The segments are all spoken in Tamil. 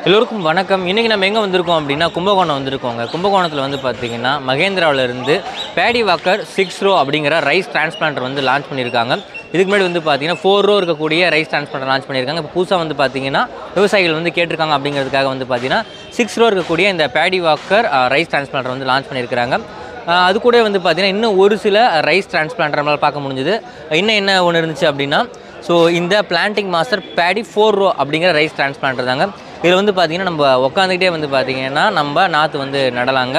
எல்லோருக்கும் வணக்கம். இன்றைக்கி நம்ம எங்கே வந்திருக்கோம் அப்படின்னா கும்பகோணம் வந்திருக்கோங்க. கும்பகோணத்தில் வந்து பார்த்திங்கன்னா மகேந்திராவிலேருந்து பேடி வாக்கர் 6 ரோ அப்படிங்கிற ரைஸ் டிரான்ஸ்பிளான்டர் வந்து லான்ச் பண்ணியிருக்காங்க. இதுக்கு முன்னாடி வந்து பார்த்திங்கன்னா 4 ரோ இருக்கக்கூடிய ரைஸ் டிரான்ஸ்பிளான்டர் லான்ச் பண்ணியிருக்காங்க. இப்போ புதுசாக வந்து பார்த்திங்கன்னா விவசாயிகள் வந்து கேட்டிருக்காங்க அப்படிங்கிறதுக்காக வந்து பார்த்திங்கன்னா 6 ரோ இருக்கக்கூடிய இந்த பேடி வாக்கர் ரைஸ் டிரான்ஸ்பிளான்டர் வந்து லான்ச் பண்ணியிருக்காங்க. அது கூட வந்து பார்த்திங்கன்னா இன்னும் ஒரு சில ரைஸ் டிரான்ஸ்பிளான்டர் நம்மளால் பார்க்க முடிஞ்சுது. இன்னும் என்ன ஒன்று இருந்துச்சு அப்படின்னா இந்த பிளான்டிங் மாஸ்டர் பேடி 4 ரோ அப்படிங்கிற ரைஸ் டிரான்ஸ்பிளான்டர் தாங்க. இதில் வந்து பார்த்திங்கன்னா நம்ம உட்காந்துக்கிட்டே வந்து பார்த்திங்கன்னா நம்ம நாற்று வந்து நடலாங்க.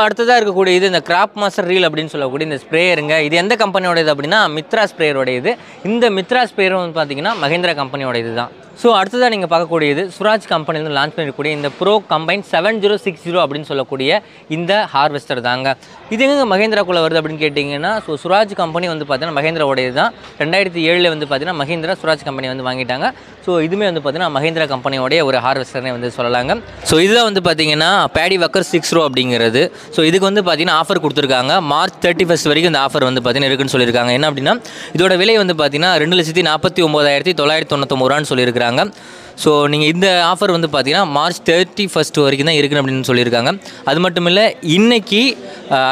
அடுத்ததாக இருக்கக்கூடிய இது இந்த கிராப் மாஸ்டர் ரீல் அப்படின்னு சொல்லக்கூடிய இந்த ஸ்ப்ரேயருங்க. இது எந்த கம்பெனியோட இது அப்படின்னா மித்ரா ஸ்ப்ரேயரோட இது. இந்த மித்ரா ஸ்ப்ரேயர் வந்து பார்த்திங்கன்னா மகேந்திரா கம்பெனியோட இது தான். அடுத்ததாக நீங்கள் பார்க்கக்கூடியது சுராஜ் கம்பெனிலேருந்து லான்ச் பண்ணிருக்கக்கூடிய இந்த ப்ரோ கம்பைன் 7060 அப்படின்னு சொல்லக்கூடிய இந்த ஹார்வெஸ்டர் தாங்க. இது எங்கே மகேந்திராக்குள்ளே வருது அப்படின்னு கேட்டிங்கன்னா சுராஜ் கம்பெனி வந்து பார்த்தீங்கன்னா மகேந்திராவோட இது தான். 2007 வந்து பார்த்தீங்கன்னா மகேந்திரா சுராஜ் கம்பெனி வந்து வாங்கிட்டாங்க. இதுவுமே வந்து பார்த்தீங்கன்னா மகேந்திரா கம்பெனியோடைய ஒரு ஹார்வெஸ்டர்னே வந்து சொல்லலாங்க. இதுதான் வந்து பார்த்தீங்கன்னா பேடி வாக்கர் 6 ரோ அப்படிங்கிறது. இதுக்கு வந்து பார்த்தீங்கன்னா ஆஃபர் கொடுத்துருக்காங்க. மார்ச் 31 வரைக்கும் இந்த ஆஃபர் வந்து பார்த்தீங்கன்னா இருக்குன்னு சொல்லியிருக்காங்க. என்ன அப்படின்னா இதோட விலை வந்து பார்த்தீங்கன்னா 2,49,999 சொல்லியிருக்காங்க. நீங்கள் இந்த ஆஃபர் வந்து பார்த்தீங்கன்னா மார்ச் 31 வரைக்கும் தான் இருக்குது அப்படின்னு சொல்லியிருக்காங்க. அது மட்டும் இல்லை, இன்றைக்கி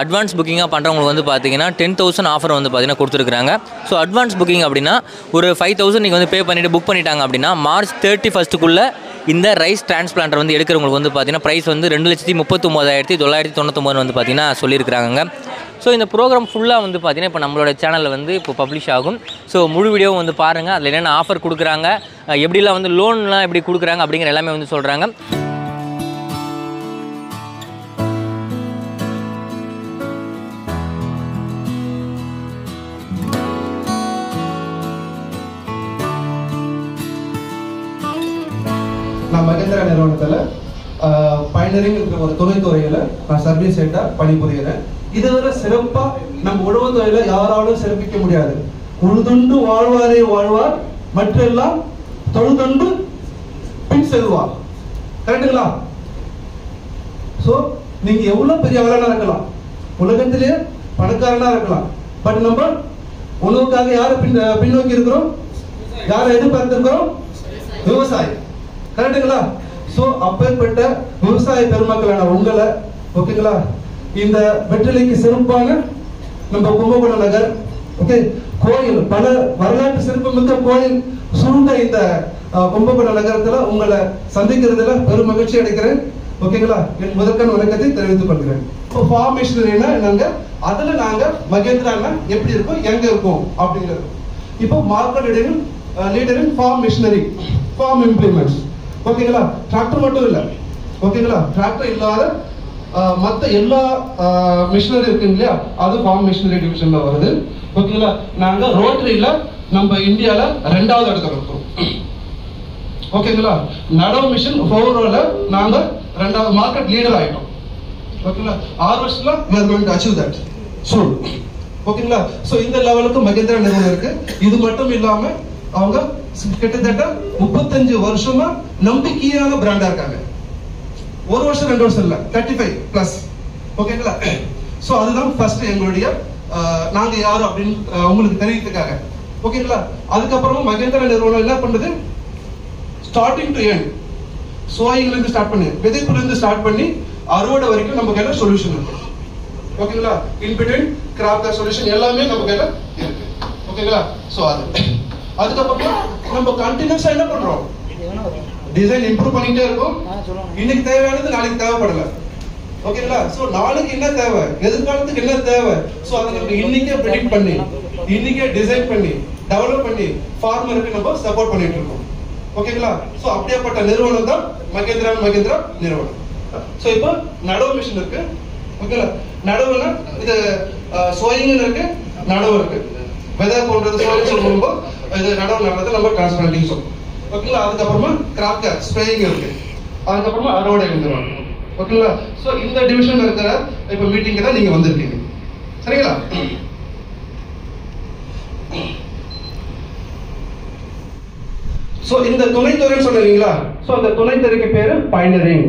அட்வான்ஸ் புக்கிங்காக பண்ணுறவங்களுக்கு வந்து பார்த்தீங்கன்னா 10,000 ஆஃபர் வந்து பார்த்தீங்கன்னா கொடுத்துருக்குறாங்க. அட்வான்ஸ் புக்கிங் அப்படின்னா ஒரு 5,000 நீங்கள் வந்து பே பண்ணிவிட்டு புக் பண்ணிட்டாங்க அப்படின்னா மார்ச் 31 இந்த ரைஸ் டிரான்ஸ்பிளான்டர் வந்து எடுக்கிறவங்களுக்கு வந்து பார்த்தீங்கன்னா ப்ரைஸ் வந்து 2,39,999 வந்து பார்த்தீங்கன்னா சொல்லியிருக்கிறாங்க. இந்த ப்ரோக்ராம் ஃபுல்லாக வந்து பார்த்தீங்கன்னா இப்போ நம்மளோட சேனலில் வந்து இப்போ பப்ளிஷ் ஆகும். முழு வீடியோவும் வந்து பாருங்கள். அதில் என்னென்ன ஆஃபர் கொடுக்குறாங்க, எப்படிலாம் வந்து லோன்லாம் எப்படி கொடுக்குறாங்க அப்படிங்கிற எல்லாமே வந்து சொல்கிறாங்க. நான் மகேந்திரா நிறுவனத்தில் பைனரிங் ஒரு தொழில்துறையில் நான் சர்வீஸ் ஹெட்டாக பணிபுரிகிறேன். இதுவரை சிறப்பாக நம்ம உழவுத்துறையில் யாராலும் சிறப்பிக்க முடியாது. உழுதுண்டு வாழ்வாரே வாழ்வார், மற்றெல்லாம் தொழுதுண்டு பின் செல்வார். கரெக்டுங்களா? நீங்க எவ்வளவு பெரிய ஆளானா இருக்கலாம், உலகத்திலே பணக்காரனா இருக்கலாம், பட் நம்ம உணவுக்காக யாரை பின்னோக்கி இருக்கிறோம், யாரை எதிர்பார்த்திருக்கிறோம்? விவசாயி. கரெக்டுங்களா? அப்பேற்பட்ட விவசாய பெருமக்களான உங்களை, ஓகேங்களா, இந்த வெற்றிலைக்கு சிறப்பான நம்ம கும்பகோணம் நகர் கோயில், பல வரலாற்று சிறப்புமிக்க கோயில் சூழ்ந்த இந்த கும்பகோணம் நகரத்துல உங்களை சந்திக்கிறதுல பெரும் மகிழ்ச்சி அடைக்கிறேன். ஓகேங்களா? என் முதற்கண் வணக்கத்தை தெரிவித்துக் கொள்கிறேன். இப்போ ஃபார்ம் மிஷினரினா நாங்க அதுல நாங்க மகேந்திரானா எப்படி இருக்கும், எங்க இருக்கும் அப்படிங்கிறது. இப்போ market leader in farm machinery, farm implements. ஓகேங்களா? டிராக்டர் மட்டும் இல்ல, ஓகேங்களா, டிராக்டர் இல்லாத மற்ற எல்லா மிஷினரி இருக்குங்க இல்லையா, அது ஃபார்ம் மிஷினரி டிவிஷன்ல வருது. ஓகேங்களா? நாங்க ரோட்டரியில நம்ம இந்தியால 2வது இடத்துல இருக்கோம். ஓகேங்களா? நடவு மிஷின் 4 ரோல நாங்க 2வது மார்க்கெட் லீடர் ஆயிட்டோம். ஓகேங்களா? 6 வருஷத்துல we are going to achieve that soon. ஓகேங்களா? இந்த லெவலுக்கு மகேந்திரா நிறுவனம் இருக்கு. இது மட்டும் இல்லாம அவங்க கிட்டத்தட்ட 35 வருஷமா நம்பிக்கையான பிராண்டா இருக்காங்க. 1 வருஷம் 2 வருஷம் இல்ல, 35+. ஓகேங்களா? அதுதான் ஃபர்ஸ்ட் எங்களுடைய நாங்க யாரு அப்படின்னு உங்களுக்கு தெரிவிக்கிறதுக்காக. ஓகேங்களா? அதுக்கப்புறமா மகேந்திரா நிறுவனம் என்ன பண்ணுது, ஸ்டார்டிங் டு எண்ட், சோயிங்ல இருந்து ஸ்டார்ட் பண்ணி, விதைப்புல இருந்து ஸ்டார்ட் பண்ணி அறுவடை வரைக்கும் நம்ம கையில சொல்யூஷன் இருக்கு. ஓகேங்களா? இன்பிட்வீன் கிராப் சொல்யூஷன் எல்லாமே நம்ம கையில இருக்கு. ஓகேங்களா? அதுக்கப்புறமா நம்ம கண்டினியூஸா என்ன பண்றோம், டிசைன் இம்ப்ரூவ் பண்ணிட்டே இருக்கும். இன்னைக்கு தேவையானது நாளைக்கு தேவைப்படல. ஓகேங்களா? நாளைக்கு என்ன தேவை, எதிர்காலத்துக்கு என்ன தேவை, அதை நம்ம இன்னைக்கே ப்ரெடிக்ட் பண்ணி, இன்னைக்கே டிசைன் பண்ணி, டெவலப் பண்ணி ஃபார்மருக்கு நம்ம சப்போர்ட் பண்ணிட்டு இருக்கோம். ஓகேங்களா? அப்படியேப்பட்ட நிறுவனம் தான் மகேந்திரா நிறுவனம். இப்போ நடவு மிஷின் இருக்கு. ஓகேங்களா? நடவுனா இது சோயிங் இருக்கு, நடவு இருக்கு. விதை போன்றது சோயிங் சொல்லும்போது இது நடவு நடறது நம்ம டிரான்ஸ்பிளான்டிங் சொல்லுவோம். ஓகேங்களா? அதுக்கப்புறமா கிராப் ஸ்ப்ரேயிங் இருக்கு. அதுக்கப்புறமா அறுவடை வந்துருவாங்க. ஓகேங்களா? இந்த டிவிஷன்ல இருக்கிற இப்ப மீட்டிங்க்கு தான் நீங்க வந்திருக்கீங்க. சரிங்களா? இந்த துணைத்துறைன்னு சொன்னீங்களா, அந்த துணைத்துறைக்கு பேரு பைனரிங்.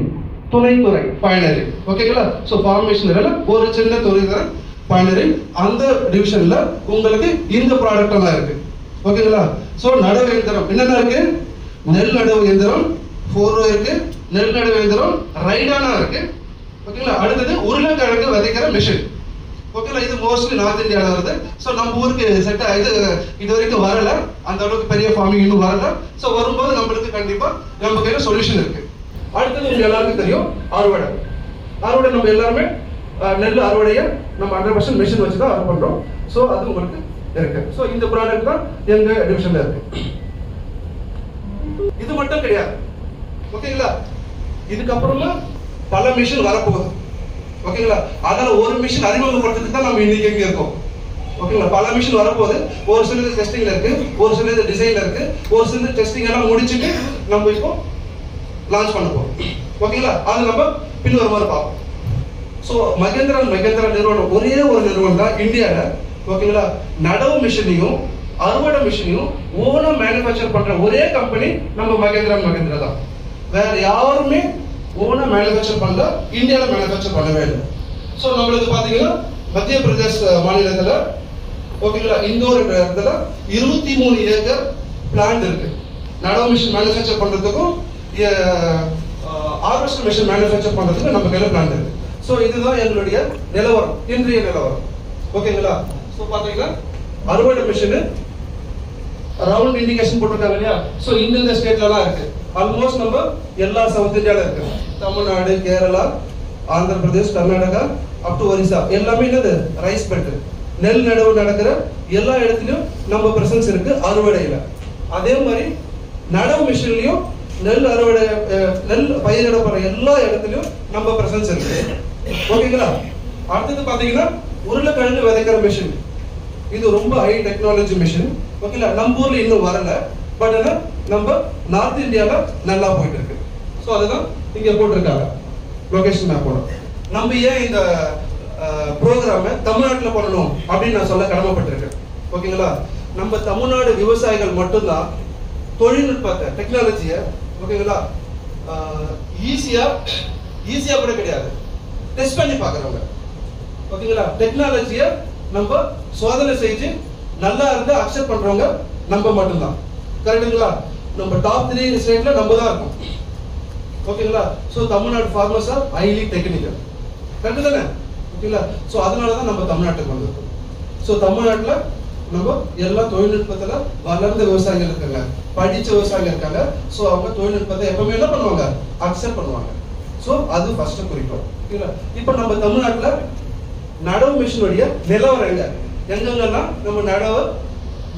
துணைத்துறை பைனரிங். ஓகேங்களா? ஃபார்ம் மிஷினரியில ஒரு சின்ன துறை தான் பைனரிங். அந்த டிவிஷன்ல உங்களுக்கு இந்த ப்ராடக்ட் எல்லாம் இருக்கு. ஓகேங்களா? நடவு இயந்திரம் என்னென்ன இருக்கு, நெல் நடவு இயந்திரம், 4 ரோ இருக்கு, நெல் நடவு இயந்திரம், ரைடானா இருக்கு. ஓகேங்களா? அடுத்தது உருளைக்கிழங்கு விதைக்கிற மிஷின். ஓகேங்களா? இது மோஸ்ட்லி நார்த் இந்தியாவில் வருது. ஸோ நம்ம ஊருக்கு செட் இது வரைக்கும் வரல, அந்த அளவுக்கு பெரிய ஃபார்மிங் இன்னும் வரல. ஸோ வரும்போது நம்மளுக்கு கண்டிப்பா நம்ம கையில சொல்யூஷன் இருக்கு. அடுத்தது உங்களுக்கு எல்லாருக்கும் தெரியும் அறுவடை. அறுவடை நம்ம எல்லாருமே நெல் அறுவடையை நம்ம 100% மிஷின் வச்சு தான் அறுவடை பண்றோம். ஸோ அது உங்களுக்கு இருக்கு. ஸோ இந்த ப்ராடக்ட் தான் எங்க டிவிஷன்ல இருக்கு. இது மட்டும் கிடையாது. ஓகேங்களா? இதுக்கப்புறமா பல மிஷின் வரப்போகுது. ஓகேங்களா? அதனால ஒரு மிஷின் அறிமுகப்படுத்துறதுக்கு தான் நம்ம இன்னைக்கு எங்க இருக்கோம். ஓகேங்களா? பல மிஷின் வரப்போகுது. ஒரு சிலது டெஸ்டிங்ல இருக்கு, ஒரு சிலது டிசைன்ல இருக்கு, ஒரு சிலது டெஸ்டிங் எல்லாம் முடிச்சுட்டு நம்ம இப்போ லான்ச் பண்ண போறோம். ஓகேங்களா? அது நம்ம பின்வருமாறு பார்ப்போம். ஸோ மகேந்திரா நிறுவனம் ஒரே ஒரு நிறுவனம் தான் இந்தியாவில். ஓகேங்களா? நடவு மிஷினையும் அறுவடை மிஷினையும் ஓனா மேனுஃபேக்சர் பண்ற ஒரே கம்பெனி நம்ம மகேந்திரா தான். வேற யாருமே ஓனா மேனுஃபேக்சர் பண்ணல, இந்தியாவில் மேனுஃபேக்சர் பண்ணவே இல்லை. ஸோ நம்மளுக்கு பாத்தீங்கன்னா மத்திய பிரதேஷ் மாநிலத்தில் ஓகேங்களா இந்தோர் இடத்துல 23 ஏக்கர் பிளான்ட் இருக்கு. நடவு மிஷின் மேனுஃபேக்சர் பண்றதுக்கும் ஹார்வெஸ்டர் மிஷின் மேனுஃபேக்சர் பண்றதுக்கும் நம்ம கையில பிளான்ட் இருக்கு. ஸோ இதுதான் எங்களுடைய நிலவரம், இன்றைய நிலவரம். ஓகேங்களா? ஸோ பாத்தீங்கன்னா அறுவடை மிஷின் ரவுண்ட் இண்டிகேஷன் போட்டிருக்காங்க இல்லையா? ஸோ இந்தந்த ஸ்டேட்லலாம் இருக்கு. ஆல்மோஸ்ட் நம்ம எல்லா சவுத் இந்தியாவில் இருக்கு. தமிழ்நாடு, கேரளா, ஆந்திர பிரதேஷ், கர்நாடகா அப் டு ஒரிசா எல்லாமே என்னது ரைஸ் பெல்ட். நெல் நடவு நடக்கிற எல்லா இடத்துலயும் நம்ம பிரசன்ஸ் இருக்கு அறுவடையில. அதே மாதிரி நடவு மிஷின்லயும் நெல் அறுவடை நெல் பயிரிடப்படுற எல்லா இடத்துலயும் நம்ம பிரசன்ஸ் இருக்கு. ஓகேங்களா? அடுத்தது பாத்தீங்கன்னா உருளைக்கிழங்கு விதைக்கிற மிஷின். இது ரொம்ப ஹை டெக்னாலஜி மிஷின். ஓகேங்களா? நம்ம ஊர்ல இன்னும் வரல, பட் ஆனா நம்ம நார்த் இந்தியால நல்லா போயிட்டு இருக்கு. ஸோ அதுதான் இங்க போட்டிருக்காங்க லொகேஷன் மேப்போட. நம்ம ஏன் இந்த ப்ரோக்ராம தமிழ்நாட்டில் பண்ணணும் அப்படின்னு நான் சொல்ல கடமைப்பட்டிருக்கேன். ஓகேங்களா? நம்ம தமிழ்நாடு விவசாயிகள் மட்டும்தான் தொழில்நுட்பத்தை டெக்னாலஜியை ஓகேங்களா ஈஸியா கூட கிடையாது, டெஸ்ட் பண்ணி பார்க்குறவங்க. ஓகேங்களா? டெக்னாலஜியை நம்ம சோதனை செஞ்சு நல்லா இருந்தா அக்செப்ட் பண்றவங்க நம்ம மட்டும்தான். கரெக்டுங்களா? நம்ம டாப் 3 ஸ்டேட்ல நம்ம தான் இருக்கோம். ஓகேங்களா? So Tamil Nadu farmers R highly technical. Correct தானே? ஓகேங்களா? ஸோ அதனால தான் நம்ம தமிழ்நாட்டுக்கு வந்திருக்கோம். ஸோ தமிழ்நாட்டில் நம்ம எல்லா தொழில்நுட்பத்துல வளர்ந்த விவசாயிகள் இருக்காங்க, படிச்ச விவசாயிகள் இருக்காங்க. ஸோ அவங்க தொழில்நுட்பத்தை எப்பவுமே என்ன பண்ணுவாங்க, அக்செப்ட் பண்ணுவாங்க. ஸோ அது ஃபர்ஸ்ட் குறிக்கோள். ஓகேங்களா? இப்போ நம்ம தமிழ்நாட்டில் நடவு மிஷினுடைய நிலவரம் எங்கெங்கெல்லாம் நம்ம நடவு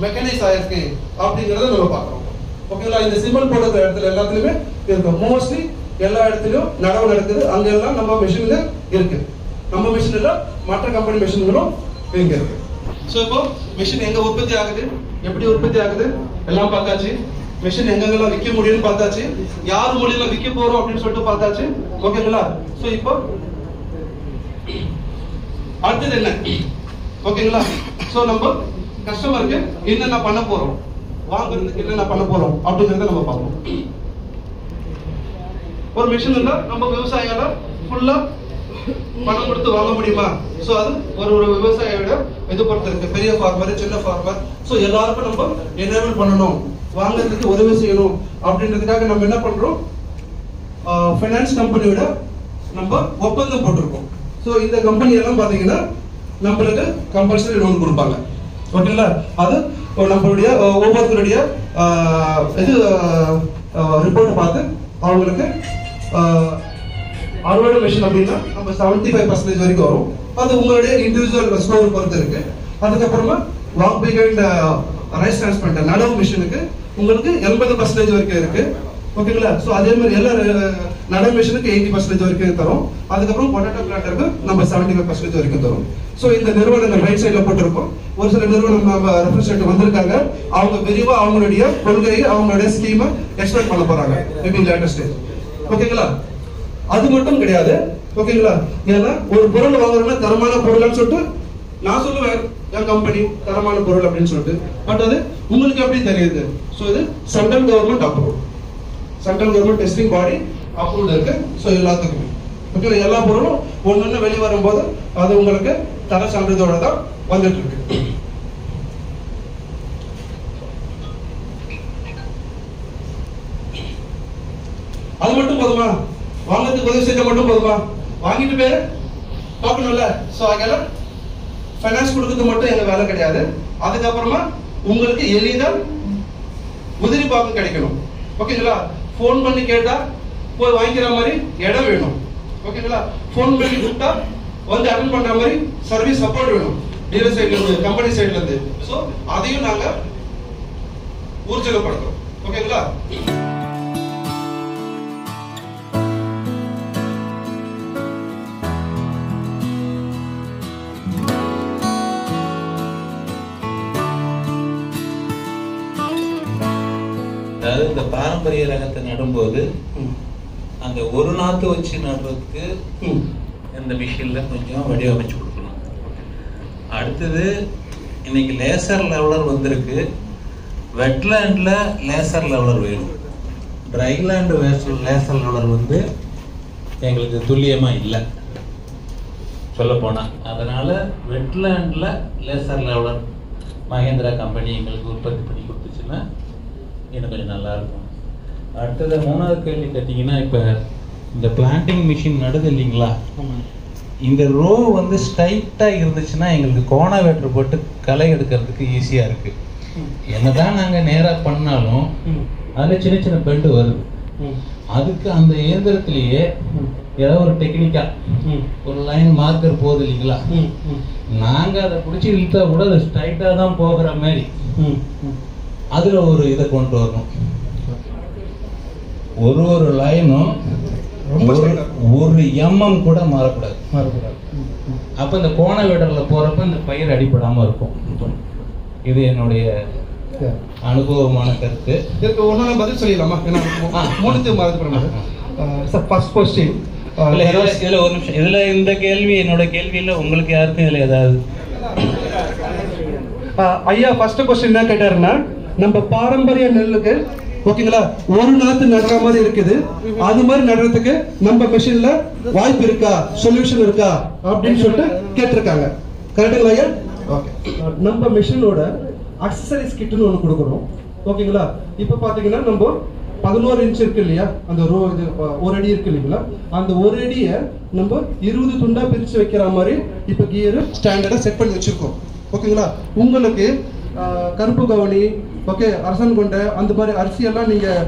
மெக்கானைஸ் ஆயிருக்கு அப்படிங்கிறத நம்ம பார்க்குறோம். ஓகேங்களா? இந்த சிம்பிள் போடுற இடத்துல எல்லாத்துலயுமே இருக்கும். மோஸ்ட்லி எல்லா இடத்துலயும் நடவு நடக்குது. அங்கெல்லாம் நம்ம மிஷின்ல இருக்கு. நம்ம மிஷின் இல்ல, மற்ற கம்பெனி மிஷின்களும் இங்க இருக்கு. ஸோ இப்போ மிஷின் எங்க உற்பத்தி ஆகுது, எப்படி உற்பத்தி ஆகுது எல்லாம் பார்த்தாச்சு. மிஷின் எங்கெங்கெல்லாம் விற்க முடியும்னு பார்த்தாச்சு. யார் மூலியமா விற்க போறோம் அப்படின்னு சொல்லிட்டு பார்த்தாச்சு. ஓகேங்களா? ஸோ இப்போ அடுத்தது என்ன? ஓகேங்களா? ஸோ நம்ம கஸ்டமருக்கு என்னென்ன பண்ண போறோம், வாங்குறதுக்கு என்னென்ன பண்ண போறோம் அப்படிங்கறத நம்ம பார்ப்போம். ஒரு மிஷின் இருந்தா நம்ம விவசாயியால ஃபுல்லா பணம் கொடுத்து வாங்க முடியுமா? சோ அது ஒரு விவசாயியோட இது பொறுத்து இருக்கு. பெரிய ஃபார்மர், சின்ன ஃபார்மர், சோ எல்லாருக்கும் நம்ம எனேபிள் பண்ணணும், வாங்குறதுக்கு உதவி செய்யணும் அப்படின்றதுக்காக நம்ம என்ன பண்றோம், ஃபைனான்ஸ் கம்பெனியோட நம்ம ஒப்பந்தம் போட்டிருக்கோம். சோ இந்த கம்பெனி எல்லாம் பாத்தீங்கன்னா நம்மளுக்கு கம்பல்சரி லோன் கொடுப்பாங்க. ஓகேங்களா? அது நம்மளுடைய ஒவ்வொருத்தருடைய இது ரிப்போர்ட் பார்த்து அவங்களுக்கு அறுவடை மிஷின் அப்படின்னா நம்ம 75% வரைக்கும் வரும். அது உங்களுடைய இண்டிவிஜுவல் ஸ்டோர் பொறுத்து இருக்கு. அதுக்கப்புறமா long pick and rice transplant நடவு மிஷினுக்கு உங்களுக்கு 80% வரைக்கும் இருக்கு. ஓகேங்களா? ஸோ அதே மாதிரி எல்லா நடவு மிஷினுக்கு 80% வரைக்கும் தரும். அதுக்கப்புறம் பொட்டேட்டோ பிளான்டருக்கு நம்ம 75% வரைக்கும் தரும். ஸோ இந்த நிறுவனங்கள் ரைட் சைட்ல போட்டிருக்கோம். ஒரு சில நிறுவனம் நம்ம ரெப்ரசன்ட் வந்திருக்காங்க. அவங்க விரிவா அவங்களுடைய கொள்கையை, அவங்களுடைய ஸ்கீமை எக்ஸ்பிளைன் பண்ண போறாங்க மேபி லேட்டர் ஸ்டேஜ். ஓகேங்களா? அது மட்டும் கிடையாது. ஓகேங்களா? ஏன்னா ஒரு பொருள் வாங்குறோம்னா தரமான பொருள்னு சொல்லிட்டு நான் சொல்லுவேன், என் கம்பெனி தரமான பொருள் அப்படின்னு சொல்லிட்டு. பட் அது உங்களுக்கு எப்படி தெரியுது? ஸோ இது central government approve, central government testing body approved இருக்கு. ஸோ எல்லாத்துக்குமே ஓகே, எல்லா பொருளும் ஒன்னொன்னு வெளியே வரும்போது அது உங்களுக்கு தர சான்றிதழோட தான் வந்துட்டு இருக்கு. வாங்கிறதுக்கு உதவி செஞ்சா மட்டும் போதுமா? வாங்கிட்டு பேரு பார்க்கணும்ல. ஸோ அதனால ஃபைனான்ஸ் கொடுக்கறது மட்டும் எங்க வேலை கிடையாது. அதுக்கப்புறமா உங்களுக்கு எளிதா உதிரி பாகம் கிடைக்கணும். ஓகேங்களா? ஃபோன் பண்ணி கேட்டா போய் வாங்கிக்கிற மாதிரி இடம் வேணும். ஓகேங்களா? ஃபோன் பண்ணி கூப்பிட்டா வந்து அட்டெண்ட் பண்ற மாதிரி சர்வீஸ் சப்போர்ட் வேணும் டீலர் சைடுல இருந்து, கம்பெனி சைடுல இருந்து. ஸோ அதையும் நாங்க ஊர்ஜிதப்படுத்துறோம். ஓகேங்களா? அதாவது இந்த பாரம்பரிய ரகத்தை நடும்போது அந்த ஒரு நாத்து வச்சு நடுறதுக்கு இந்த மிஷின்ல கொஞ்சம் வடிவமைச்சு கொடுக்கணும். அடுத்தது இன்னைக்கு லேசர் லெவலர் வந்திருக்கு. வெட்லேண்ட்ல லேசர் லெவலர் வேணும். ட்ரைலேண்ட் லேசர் லெவலர் வந்து எங்களுக்கு துல்லியமா இல்லை சொல்ல போனா. அதனால வெட்லேண்ட்ல லேசர் லெவலர் மகேந்திரா கம்பெனி எங்களுக்கு உற்பத்தி பண்ணி கொடுத்துச்சுன்னா இன்னும் கொஞ்சம் நல்லா இருக்கும். அடுத்தது மூணாவது கேள்வி கேட்டீங்கன்னா, இப்போ இந்த பிளான்டிங் மிஷின் நடுது இல்லைங்களா, இந்த ரோ வந்து ஸ்ட்ரைட்டாக இருந்துச்சுன்னா எங்களுக்கு கோணவேற்று போட்டு களை எடுக்கிறதுக்கு ஈஸியாக இருக்கு. என்னதான் நாங்கள் நேராக பண்ணாலும் அதில் சின்ன சின்ன பெண்டு வருது. அதுக்கு அந்த இயந்திரத்திலேயே ஏதாவது ஒரு டெக்னிக்கா ஒரு லைன் மார்க்கர் போகுது இல்லைங்களா, நாங்கள் அதை பிடிச்சி இழுத்தா கூட அது ஸ்ட்ரைட்டாக தான் போகிற மாதிரி அதுல ஒரு இதை கொண்டு வரணும். ஒரு லைனும் ஒரு எம்எம் கூட மாறக்கூடாது. அப்ப இந்த கோண வீடர்ல போறப்ப இந்த பயிர் அடிப்படாம இருக்கும். இது என்னுடைய அனுபவமான கருத்து. இதுக்கு ஒண்ணு பதில் சொல்லிடலாமா? மூணுத்தையும் ஃபர்ஸ்ட் கொஸ்டின் இதுல ஒரு நிமிஷம். இதுல இந்த கேள்வி என்னோட கேள்வி இல்ல, உங்களுக்கு யாருக்கும் இதுல ஏதாவது? ஐயா ஃபர்ஸ்ட் கொஸ்டின் என்ன கேட்டாருன்னா, நம்ம பாரம்பரிய நெல்லுக்கு ஓகேங்களா ஒரு நாத்து நடுற மாதிரி இருக்குது, அது மாதிரி நடுறதுக்கு நம்ம மிஷின்ல வாய்ப்பு இருக்கா, சொல்யூஷன் இருக்கா அப்படின்னு சொல்லிட்டு கேட்டிருக்காங்க. கரெக்டுங்களா ஐயா? ஓகே. நம்ம மிஷினோட அக்சசரிஸ் கிட்னு ஒன்று கொடுக்குறோம். ஓகேங்களா? இப்போ பார்த்தீங்கன்னா நம்ம 11 இன்ச் இருக்கு இல்லையா, அந்த ரோ இது ஒரு அடி இருக்கு இல்லைங்களா, அந்த ஒரு அடியை நம்ம 20 துண்டா பிரித்து வைக்கிற மாதிரி இப்போ கியர் ஸ்டாண்டர்டாக செட் பண்ணி வச்சிருக்கோம். ஓகேங்களா? உங்களுக்கு கருப்பு கவனி, ஓகே, அரசன் கொண்ட அந்த மாதிரி அரிசியெல்லாம் நீங்கள்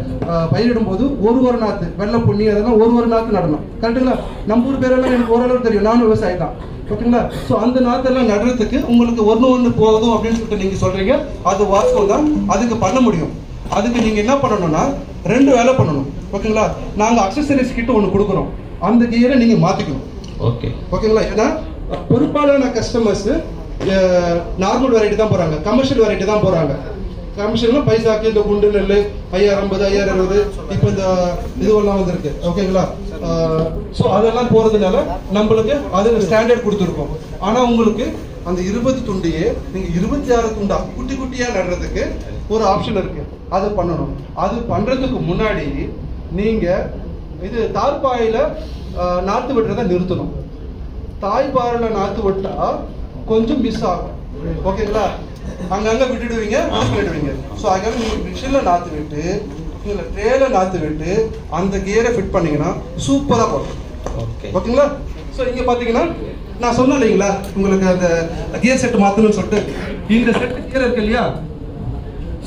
பயிரிடும் போது ஒரு நாற்று, வெள்ளை பொன்னி அதெல்லாம் ஒரு நாற்று நடணும். கரெக்டுங்களா? நம்ம ஊர் பேரெல்லாம் எனக்கு ஓரளவுக்கு தெரியும், நானும் விவசாயி தான். ஓகேங்களா? ஸோ அந்த நாற்றெல்லாம் நடுறதுக்கு உங்களுக்கு ஒன்று போதும் அப்படின்னு சொல்லிட்டு நீங்கள் சொல்கிறீங்க, அது வாஸ்தவம் தான். அதுக்கு பண்ண முடியும். அதுக்கு நீங்கள் என்ன பண்ணணும்னா 2 வேலை பண்ணணும். ஓகேங்களா? நாங்கள் அக்சசரிஸ் கிட்ட ஒன்று கொடுக்குறோம், அந்த கியரை நீங்கள் மாற்றிக்கணும். ஓகே ஓகேங்களா? ஏன்னா பெரும்பாலான கஸ்டமர்ஸ் நார்மல் வெரைட்டி தான் போகிறாங்க, கமர்ஷியல் வெரைட்டி தான் போகிறாங்க. கமர்ஷியல்னா பைசாக்கு இந்த குண்டு நெல் 5050 5060 இப்போ இந்த இதுவெல்லாம் வந்துருக்கு. ஓகேங்களா? ஸோ அதெல்லாம் போகிறதுனால நம்மளுக்கு அது ஸ்டாண்டர்ட் கொடுத்துருக்கோம். ஆனால் உங்களுக்கு அந்த 20 துண்டையே நீங்கள் 26 துண்டா குட்டி குட்டியாக நடுறதுக்கு ஒரு ஆப்ஷன் இருக்கு, அதை பண்ணணும். அது பண்ணுறதுக்கு முன்னாடி நீங்கள் இது தார்பாயில் நாற்று விடுறதை நிறுத்தணும். தாய்பாரில் நாற்று விட்டா கொஞ்சம் மிஸ் ஆகும். ஓகேங்களா? அங்கங்க விட்டுடுவீங்க, விட்டுடுவீங்க. ஸோ அதுக்காக நீங்கள் மிஷினில் நாற்று விட்டு இல்லை ட்ரேல நாற்று விட்டு அந்த கியரை ஃபிட் பண்ணீங்கன்னா சூப்பராக போகும். ஓகேங்களா? ஸோ இங்கே பார்த்தீங்கன்னா நான் சொன்னேன் இல்லைங்களா உங்களுக்கு அந்த கியர் செட் மாற்றணும்னு சொல்லிட்டு, இந்த செட்டு கியர் இருக்கு இல்லையா,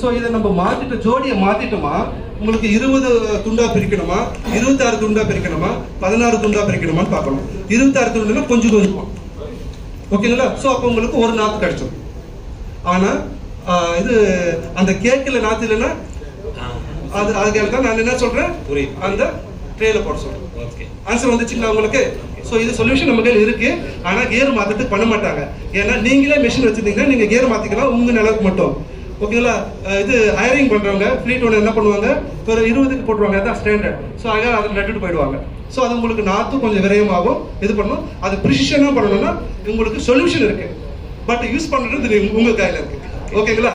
ஸோ இதை நம்ம மாற்றிட்டு ஜோடியை மாற்றிட்டோமா உங்களுக்கு 20 துண்டா பிரிக்கணுமா, 26 துண்டா பிரிக்கணுமா, 16 துண்டா பிரிக்கணுமான்னு பார்க்கணும். 26 துண்டுனா கொஞ்சம் கொஞ்சமா. ஓகேங்களா? ஸோ அப்போ உங்களுக்கு ஒரு நாற்று கிடைச்சிடும். ஆனால் இது அந்த கேக்கில் நாற்று இல்லைன்னா அதுக்காக தான் நான் என்ன சொல்கிறேன், அந்த ட்ரேல போட சொல்கிறேன். ஓகே, ஆன்சர் வந்துச்சுங்களா உங்களுக்கு? ஸோ இது சொல்யூஷன் நம்ம கையில் இருக்கு. ஆனால் கியர் மாற்றத்துக்கு பண்ண மாட்டாங்க. ஏன்னா நீங்களே மிஷின் வச்சுருந்தீங்கன்னா நீங்கள் கியர் மாற்றிக்கலாம் உங்கள் நிலவுக்கு மட்டும். ஓகேங்களா? இது ஹயரிங் பண்ணுறவங்க ஃப்ளீட் ஒன்று என்ன பண்ணுவாங்க, ஒரு 20க்கு போட்டுருவாங்க, அதுதான் ஸ்டாண்டர்ட். ஸோ அதனால் அதில் நட்டுட்டு போயிடுவாங்க. ஸோ அது உங்களுக்கு நாற்று கொஞ்சம் விரயமாகும். இது பண்ணணும். அது ப்ரிசிஷனாக பண்ணணும்னா உங்களுக்கு சொல்யூஷன் இருக்குது, பட் யூஸ் பண்ணுறது உங்கள் கையில் இருக்குது. ஓகேங்களா?